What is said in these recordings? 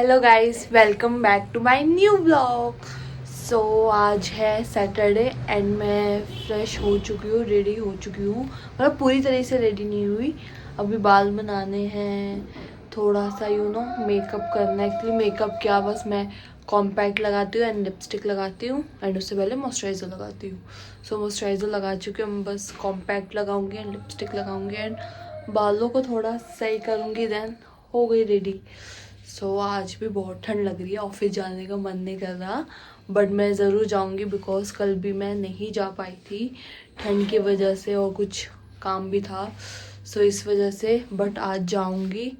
Hello guys, welcome back to my new blog. So आज है Saturday and मैं fresh हो चुकी हूँ, रेडी हो चुकी हूँ। मतलब पूरी तरह से रेडी नहीं हुई, अभी बाल बनाने हैं, थोड़ा सा मेकअप करना है। एक्चुअली मेकअप क्या, बस मैं कॉम्पैक्ट लगाती हूँ एंड लिपस्टिक लगाती हूँ एंड उससे पहले मॉइस्चराइज़र लगाती हूँ। सो मॉइस्चराइज़र लगा चुकी हूँ, बस कॉम्पैक्ट लगाऊंगी एंड लिपस्टिक लगाऊंगी एंड बालों को थोड़ा सही करूँगी, देन हो गई रेडी। सो आज भी बहुत ठंड लग रही है, ऑफिस जाने का मन नहीं कर रहा, बट मैं ज़रूर जाऊंगी बिकॉज कल भी मैं नहीं जा पाई थी ठंड की वजह से और कुछ काम भी था। सो इस वजह से बट आज जाऊंगी।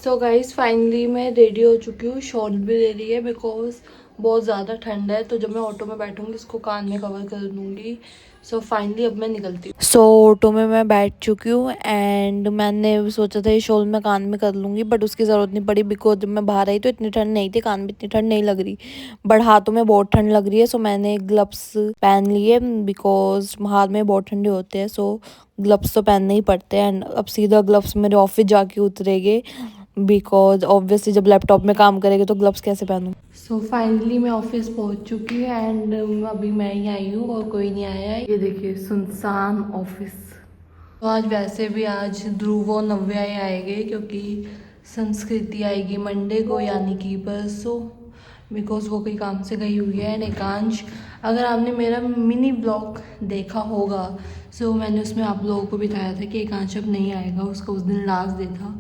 सो गाइस फाइनली मैं रेडी हो चुकी हूँ, शॉर्ट भी ले ली है बिकॉज बहुत ज़्यादा ठंड है, तो जब मैं ऑटो में बैठूंगी इसको कान में कवर कर दूंगी। सो फाइनली अब मैं निकलती हूँ। सो ऑटो में मैं बैठ चुकी हूँ एंड मैंने सोचा था ये शॉल मैं कान में कर लूँगी, बट उसकी ज़रूरत नहीं पड़ी बिकॉज जब मैं बाहर आई तो इतनी ठंड नहीं थी, कान में इतनी ठंड नहीं लग रही, बट हाथों में बहुत ठंड लग रही है। सो मैंने ग्लव्स पहन लिए बिकॉज हाथ में बहुत ठंडे होते हैं। सो ग्लव्स तो पहनने ही पड़ते हैं एंड अब सीधा ग्लव्स मेरे ऑफिस जाके उतरेंगे बिकॉज ऑब्वियसली जब लैपटॉप में काम करेंगे तो ग्लव्स कैसे पहनूं। सो फाइनली मैं ऑफिस पहुंच चुकी हूँ एंड अभी मैं ही आई हूँ और कोई नहीं आया है। ये देखिए सुनसान ऑफिस। तो आज वैसे भी आज ध्रुव और नव्या ही आएंगे क्योंकि संस्कृति आएगी मंडे को, यानी कि परसों, बिकॉज वो कोई काम से गई हुई है। एंड एकांश, अगर आपने मेरा मिनी ब्लॉग देखा होगा सो मैंने उसमें आप लोगों को बताया था कि एकांश अब नहीं आएगा, उसका उस दिन लास्ट डे था।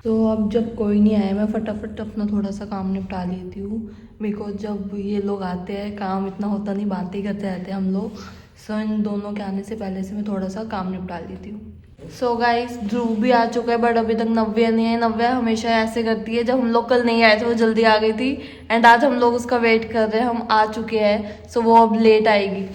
तो अब जब कोई नहीं आया मैं फटाफट अपना थोड़ा सा काम निपटा लेती हूँ बिकॉज जब ये लोग आते हैं काम इतना होता नहीं, बातें करते रहते हैं हम लोग। सो इन दोनों के आने से पहले से मैं थोड़ा सा काम निपटा लेती हूँ। सो गाइस ध्रुव भी आ चुका है बट अभी तक नव्या नहीं है। नव्या हमेशा ऐसे करती है, जब हम लोग कल नहीं आए थे वो जल्दी आ गई थी एंड आज हम लोग उसका वेट कर रहे हैं, हम आ चुके हैं। सो वो अब लेट आएगी,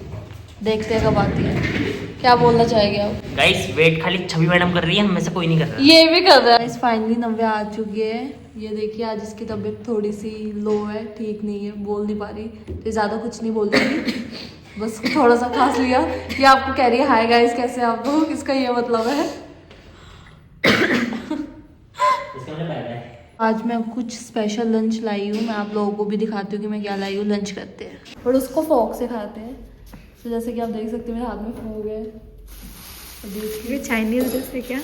देखते हैं कब आती है। क्या बोलना चाहेंगे आप? गाइस वेट खाली छवि मैडम कर रही है, हम में से कोई नहीं कर रहा। ये भी कर रहा है। फाइनली नव्या आ चुकी है। ये देखिए आज इसकी तबीयत थोड़ी सी लो है, ठीक नहीं है, बोल नहीं पा रही, तो ज़्यादा कुछ नहीं बोल रही, बस थोड़ा सा खांस लिया। ये आपको कह रही है हाय गाइस कैसे आप लोग, इसका ये मतलब है। इसका मतलब है। आज मैं कुछ स्पेशल लंच लाई हूँ, मैं आप लोगों को भी दिखाती हूँ कि मैं क्या लाई हूँ। लंच करते हैं और उसको फोक से खाते हैं। तो जैसे कि आप देख सकते हैं मेरे हाथ में फोक है, ये चाइनीज डिश है क्या?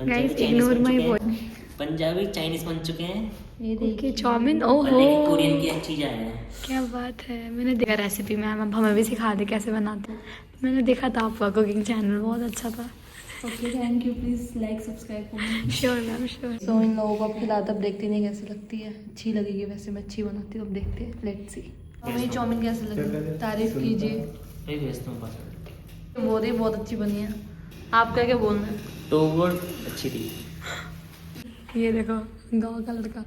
Guys ignore my voice. Punjabi Chinese बन चुके हैं। ये ओके देखिए चाउमीन, और ओहो लेकिन कोरियन की अच्छी चीज आए हैं। क्या बात है, मैंने देखा रेसिपी मैम, अब हमें भी सिखा दे कैसे बनाते हैं। मैंने देखा था आपका कुकिंग चैनल, बहुत अच्छा था। Okay thank you, please like subscribe करें। Sure ma'am sure. सो इन लोगों को अब खिलाते, अब देखती नहीं कैसी लगती है, अच्छी लगेगी वैसे मैं अच्छी बनाती हूँ, अब देखते हैं, लेट्स सी। हमें चाउमीन कैसे लगी तारीफ कीजिए। मैं भेजता हूँ पासवर्ड। वो रही बहुत अच्छी बनी है, आपका क्या बोलना है? तो वो अच्छी थी। ये देखो गाँव का लड़का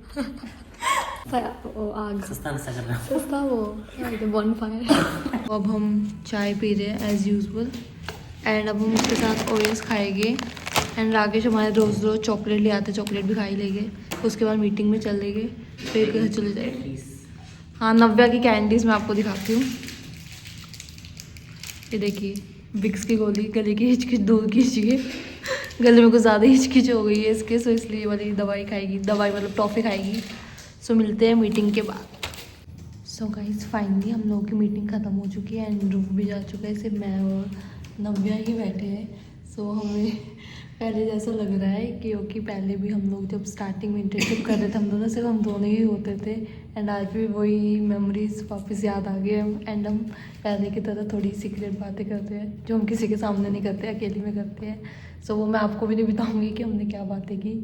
वो आग सस्ता नस्ता कर रहा हूँ। सस्ता वो बॉनफायर। अब हम चाय पी रहे हैं एज यूजुअल एंड अब हम उसके साथ ओएस खाएंगे एंड राकेश हमारे रोज़ रोज़ चॉकलेट ले आते, चॉकलेट भी खा ही लेंगे, उसके बाद मीटिंग में चल लेंगे, फिर घर चले जाएंगे। हाँ नव्या की कैंडीज़ मैं आपको दिखाती हूँ। ये देखिए विक्स की गोली, गले की हिचकिच दूर कीजिए, गले में कुछ ज़्यादा हिचकिच हो गई है इसके, सो इसलिए वाली दवाई खाएगी, दवाई मतलब टॉफ़ी खाएगी। सो मिलते हैं मीटिंग के बाद। सो गाइस फाइनली हम लोगों की मीटिंग ख़त्म हो चुकी है एंड रूप भी जा चुका है, सिर्फ मैं और नव्या ही बैठे हैं। सो हमें पहले जैसा लग रहा है क्योंकि पहले भी हम लोग जब स्टार्टिंग में इंटर्नशिप कर रहे थे हम दोनों, सिर्फ हम दोनों ही होते थे एंड आज भी वही मेमोरीज वापस याद आ गए एंड हम पहले की तरह थोड़ी सीक्रेट बातें करते हैं जो हम किसी के सामने नहीं करते, अकेले में करते हैं। सो वो मैं आपको भी नहीं बताऊँगी कि हमने क्या बातें की।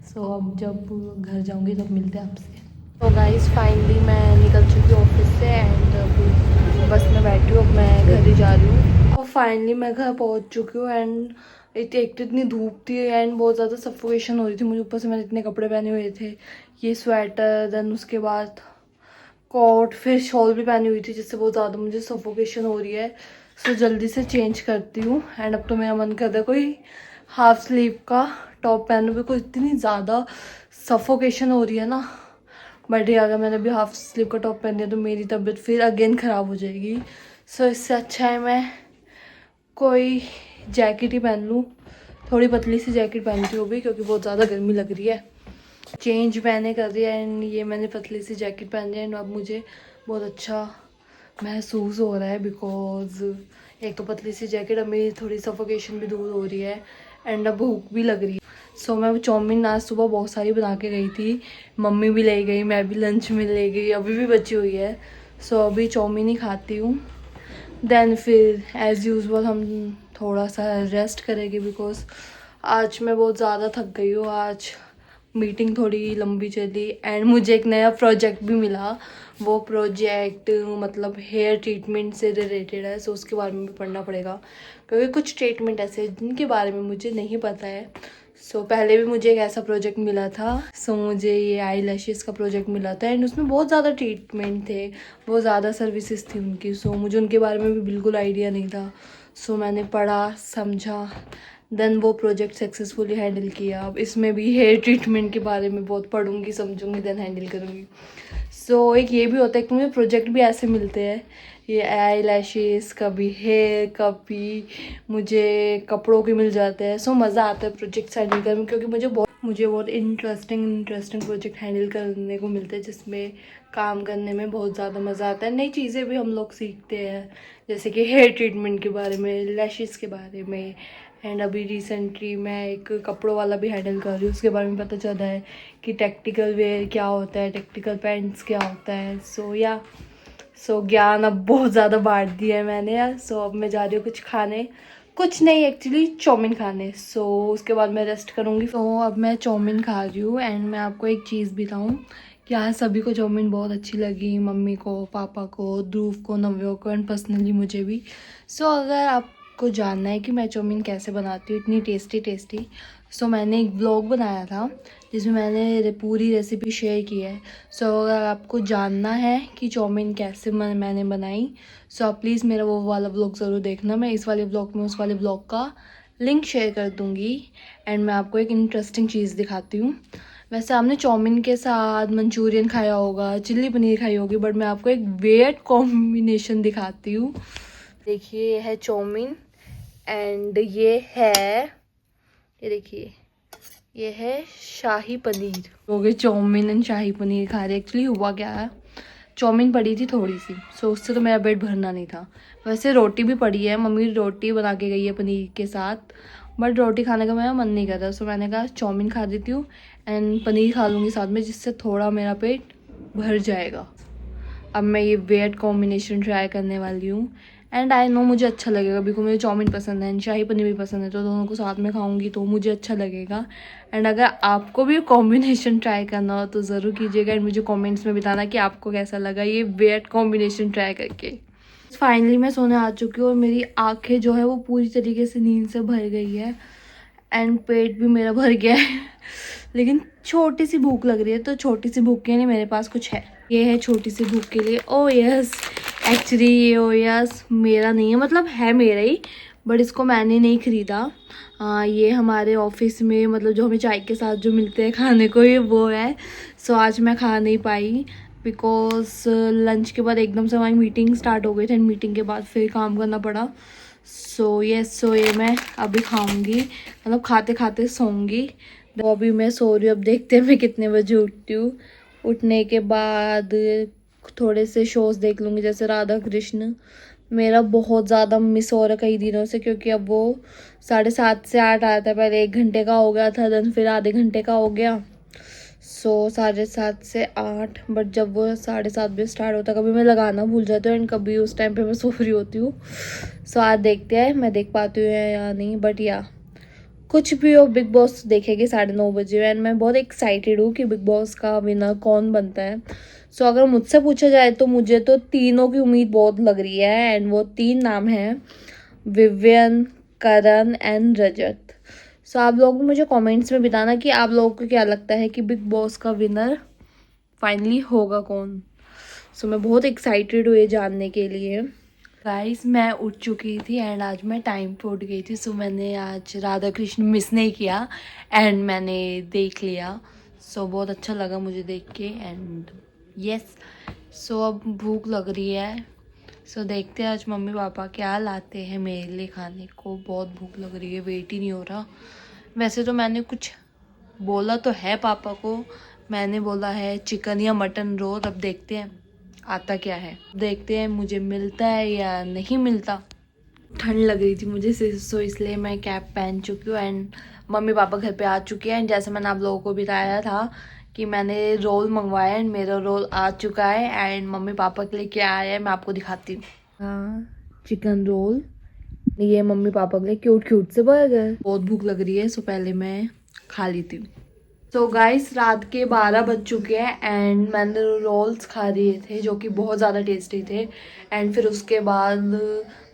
सो अब जब घर जाऊँगी तब मिलते हैं आपसे। तो गाइस फाइनली मैं निकल चुकी हूँ ऑफिस से एंड अब बस में बैठी हूँ, अब मैं घर ही जा रही हूँ। और फाइनली मैं घर पहुँच चुकी हूँ एंड एक तो इतनी धूप थी एंड बहुत ज़्यादा सफोकेशन हो रही थी मुझे, ऊपर से मैंने इतने कपड़े पहने हुए थे, ये स्वेटर, देन उसके बाद कोट, फिर शॉल भी पहनी हुई थी जिससे बहुत ज़्यादा मुझे सफोकेशन हो रही है। सो जल्दी से चेंज करती हूँ एंड अब तो मेरा मन कर रहा है कोई हाफ स्लीव का टॉप पहनूँ बिकॉज इतनी ज़्यादा सफोकेशन हो रही है ना। बट ये अगर मैंने अभी हाफ स्लीव का टॉप पहन लिया तो मेरी तबीयत फिर अगेन ख़राब हो जाएगी। सो इससे अच्छा है मैं कोई जैकेट ही पहन लूँ, थोड़ी पतली सी जैकेट पहनती हूँ भी क्योंकि बहुत ज़्यादा गर्मी लग रही है। चेंज मैंने कर दिया एंड ये मैंने पतली सी जैकेट पहन लिया एंड अब मुझे बहुत अच्छा महसूस हो रहा है बिकॉज एक तो पतली सी जैकेट, अब मेरी थोड़ी सफोकेशन भी दूर हो रही है एंड अब भूख भी लग रही है। सो मैं चाउमीन आज सुबह बहुत सारी बना के गई थी, मम्मी भी ले गई, मैं भी लंच में ले गई, अभी भी बची हुई है। सो अभी चाउमीन ही खाती हूँ, देन फिर एज़ यूजुअल हम थोड़ा सा रेस्ट करेंगे बिकॉज आज मैं बहुत ज़्यादा थक गई हूँ। आज मीटिंग थोड़ी लंबी चली एंड मुझे एक नया प्रोजेक्ट भी मिला। वो प्रोजेक्ट मतलब हेयर ट्रीटमेंट से रिलेटेड है, सो उसके बारे में भी पढ़ना पड़ेगा क्योंकि कुछ ट्रीटमेंट ऐसे हैं जिनके बारे में मुझे नहीं पता है। सो पहले भी मुझे एक ऐसा प्रोजेक्ट मिला था, सो मुझे ये आई लैशेज़ का प्रोजेक्ट मिला था एंड उसमें बहुत ज़्यादा ट्रीटमेंट थे, बहुत ज़्यादा सर्विसेज थी उनकी। सो मुझे उनके बारे में भी बिल्कुल आइडिया नहीं था। सो मैंने पढ़ा, समझा, देन वो प्रोजेक्ट सक्सेसफुली हैंडल किया। अब इसमें भी हेयर ट्रीटमेंट के बारे में बहुत पढ़ूंगी, समझूंगी, देन हैंडल करूँगी। सो एक ये भी होता है कि मुझे प्रोजेक्ट भी ऐसे मिलते हैं, ये आई लैशेज़, कभी हेयर, कभी मुझे कपड़ों के मिल जाते हैं। सो मज़ा आता है प्रोजेक्ट्स हैंडल करने में क्योंकि मुझे बहुत इंटरेस्टिंग प्रोजेक्ट हैंडल करने को मिलते हैं जिसमें काम करने में बहुत ज़्यादा मज़ा आता है। नई चीज़ें भी हम लोग सीखते हैं जैसे कि हेयर ट्रीटमेंट के बारे में, लैशेज़ के बारे में एंड अभी रिसेंटली मैं एक कपड़ों वाला भी हैंडल कर रही हूँ, उसके बारे में पता चला है कि टैक्टिकल वेयर क्या होता है, टैक्टिकल पैंट्स क्या होता है। सो ज्ञान अब बहुत ज़्यादा बांट दिया है मैंने यार। सो अब मैं जा रही हूँ कुछ खाने, कुछ नहीं एक्चुअली चाउमीन खाने। सो उसके बाद मैं रेस्ट करूँगी। तो अब मैं चाउमीन खा रही हूँ एंड मैं आपको एक चीज़ बताऊँ कि आज सभी को चाउमीन बहुत अच्छी लगी, मम्मी को, पापा को, ध्रुव को, नव्या को एंड पर्सनली मुझे भी। सो अगर आपको जानना है कि मैं चाउमीन कैसे बनाती हूँ इतनी टेस्टी, सो मैंने एक ब्लॉग बनाया था जिसमें मैंने पूरी रेसिपी शेयर की है। सो अगर आपको जानना है कि चाउमीन कैसे मैंने बनाई, सो आप प्लीज़ मेरा वो वाला ब्लॉग ज़रूर देखना। मैं इस वाले ब्लॉग में उस वाले ब्लॉग का लिंक शेयर कर दूँगी एंड मैं आपको एक इंटरेस्टिंग चीज़ दिखाती हूँ। वैसे आपने चाउमीन के साथ मंचूरियन खाया होगा, चिल्ली पनीर खाई होगी, बट मैं आपको एक वेयर्ड कॉम्बिनेशन दिखाती हूँ। देखिए ये है चाउमीन एंड ये देखिए ये है शाही पनीर। लोग चाउमीन एंड शाही पनीर खा रहे। एक्चुअली हुआ क्या है, चाउमीन पड़ी थी थोड़ी सी, सो उससे तो मेरा पेट भरना नहीं था। वैसे रोटी भी पड़ी है, मम्मी रोटी बना के गई है पनीर के साथ, बट रोटी खाने का मेरा मन नहीं कर रहा। सो मैंने कहा चाउमीन खा देती हूँ एंड पनीर खा लूँगी साथ में, जिससे थोड़ा मेरा पेट भर जाएगा। अब मैं ये वेट कॉम्बिनेशन ट्राई करने वाली हूँ एंड आई नो मुझे अच्छा लगेगा बिकॉज मुझे चाउमीन पसंद है एंड शाही पनीर भी पसंद है, तो दोनों को साथ में खाऊंगी तो मुझे अच्छा लगेगा। एंड अगर आपको भी कॉम्बिनेशन ट्राई करना हो तो ज़रूर कीजिएगा एंड मुझे कमेंट्स में बताना कि आपको कैसा लगा ये वेट कॉम्बिनेशन ट्राई करके। फाइनली मैं सोने आ चुकी हूँ और मेरी आँखें जो है वो पूरी तरीके से नींद से भर गई है एंड पेट भी मेरा भर गया है लेकिन छोटी सी भूख लग रही है, तो छोटी सी भूख के लिए मेरे पास कुछ है। ये है छोटी सी भूख के लिए ओ यस, एक्चुअली ये ओ यस मेरा नहीं है, मतलब है मेरा ही, बट इसको मैंने नहीं ख़रीदा। ये हमारे ऑफिस में मतलब जो हमें चाय के साथ जो मिलते हैं खाने को, ये वो है। सो आज मैं खा नहीं पाई बिकॉज लंच के बाद एकदम से हमारी मीटिंग स्टार्ट हो गई थी एंड मीटिंग के बाद फिर काम करना पड़ा। सो ये मैं अभी खाऊंगी, मतलब खाते खाते सोऊंगी। तो अभी मैं सो रही हूँ, अब देखते हैं मैं कितने बजे उठती हूँ। उठने के बाद थोड़े से शोज़ देख लूँगी जैसे राधा कृष्ण, मेरा बहुत ज़्यादा मिस हो रहा है कई दिनों से क्योंकि अब वो 7:30 से 8 आता है, पहले 1 घंटे का हो गया था, देन फिर आधे घंटे का हो गया। सो 7:30 से 8, बट जब वो 7:30 बजे स्टार्ट होता है कभी मैं लगाना भूल जाती हूँ एंड कभी उस टाइम पे मैं सो रही होती हूँ। सो आज देखते हैं मैं देख पाती हूँ या नहीं, बट या कुछ भी हो बिग बॉस देखेगी 9:30 बजे एंड मैं बहुत एक्साइटेड हूँ कि बिग बॉस का विनर कौन बनता है। सो अगर मुझसे पूछा जाए तो मुझे तो तीनों की उम्मीद बहुत लग रही है एंड वो 3 नाम हैं, विवियन, करण एंड रजत। सो आप लोग मुझे कमेंट्स में बताना कि आप लोगों को क्या लगता है कि बिग बॉस का विनर फाइनली होगा कौन। सो मैं बहुत एक्साइटेड हूँ ये जानने के लिए। गाइस मैं उठ चुकी थी एंड आज मैं टाइम पे उठ गई थी। सो मैंने आज राधा कृष्ण मिस नहीं किया एंड मैंने देख लिया। सो बहुत अच्छा लगा मुझे देख के एंड यस। सो अब भूख लग रही है, सो देखते हैं आज मम्मी पापा क्या लाते हैं मेरे लिए खाने को। बहुत भूख लग रही है, वेट ही नहीं हो रहा। वैसे तो मैंने कुछ बोला तो है पापा को मैंने बोला है चिकन या मटन रोल। अब देखते हैं आता क्या है, देखते हैं मुझे मिलता है या नहीं मिलता। ठंड लग रही थी मुझे सो इसलिए मैं कैप पहन चुकी हूँ एंड मम्मी पापा घर पे आ चुके हैं। जैसे मैंने आप लोगों को बताया था कि मैंने रोल मंगवाया एंड मेरा रोल आ चुका है एंड मम्मी पापा के लिए क्या आया है मैं आपको दिखाती हूँ। हाँ, चिकन रोल, ये मम्मी पापा के लिए क्यूट क्यूट से बर्गर। बहुत भूख लग रही है सो पहले मैं खा लेती हूँ। तो गाइस रात के 12 बज चुके हैं एंड मैंने रोल्स खा लिए थे जो कि बहुत ज़्यादा टेस्टी थे एंड फिर उसके बाद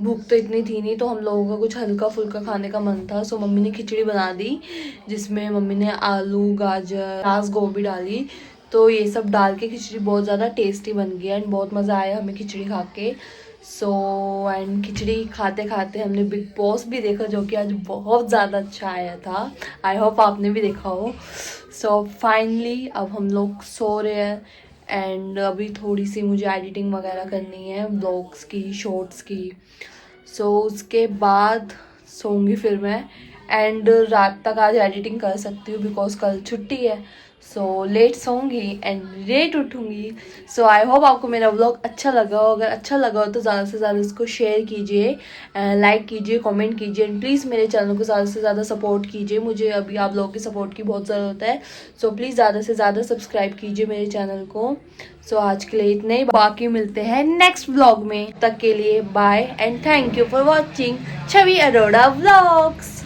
भूख तो इतनी थी नहीं तो हम लोगों का कुछ हल्का फुल्का खाने का मन था। सो मम्मी ने खिचड़ी बना दी जिसमें मम्मी ने आलू गाजर प्याज गोभी डाली। तो ये सब डाल के खिचड़ी बहुत ज़्यादा टेस्टी बन गई एंड बहुत मज़ा आया हमें खिचड़ी खा के। सो एंड खिचड़ी खाते खाते हमने बिग बॉस भी देखा जो कि आज बहुत ज़्यादा अच्छा आया था। आई होप आपने भी देखा हो। सो फाइनली अब हम लोग सो रहे हैं एंड अभी थोड़ी सी मुझे एडिटिंग वगैरह करनी है ब्लॉग्स की शॉर्ट्स की। सो उसके बाद सोऊंगी फिर मैं एंड रात तक आज एडिटिंग कर सकती हूँ बिकॉज कल छुट्टी है। सो लेट सोऊंगी एंड लेट उठूंगी। सो आई होप आपको मेरा व्लॉग अच्छा लगा हो। अगर अच्छा लगा हो तो ज़्यादा से ज़्यादा इसको शेयर कीजिए, लाइक कीजिए, कमेंट कीजिए एंड प्लीज़ मेरे चैनल को ज़्यादा से ज़्यादा सपोर्ट कीजिए। मुझे अभी आप लोगों की सपोर्ट की बहुत ज़रूरत है। सो प्लीज़ ज़्यादा से ज़्यादा सब्सक्राइब कीजिए मेरे चैनल को। सो आज के लिए इतने ही, बाकी मिलते हैं नेक्स्ट व्लॉग में। तक के लिए bye and thank you for watching Chhavi Arora vlogs.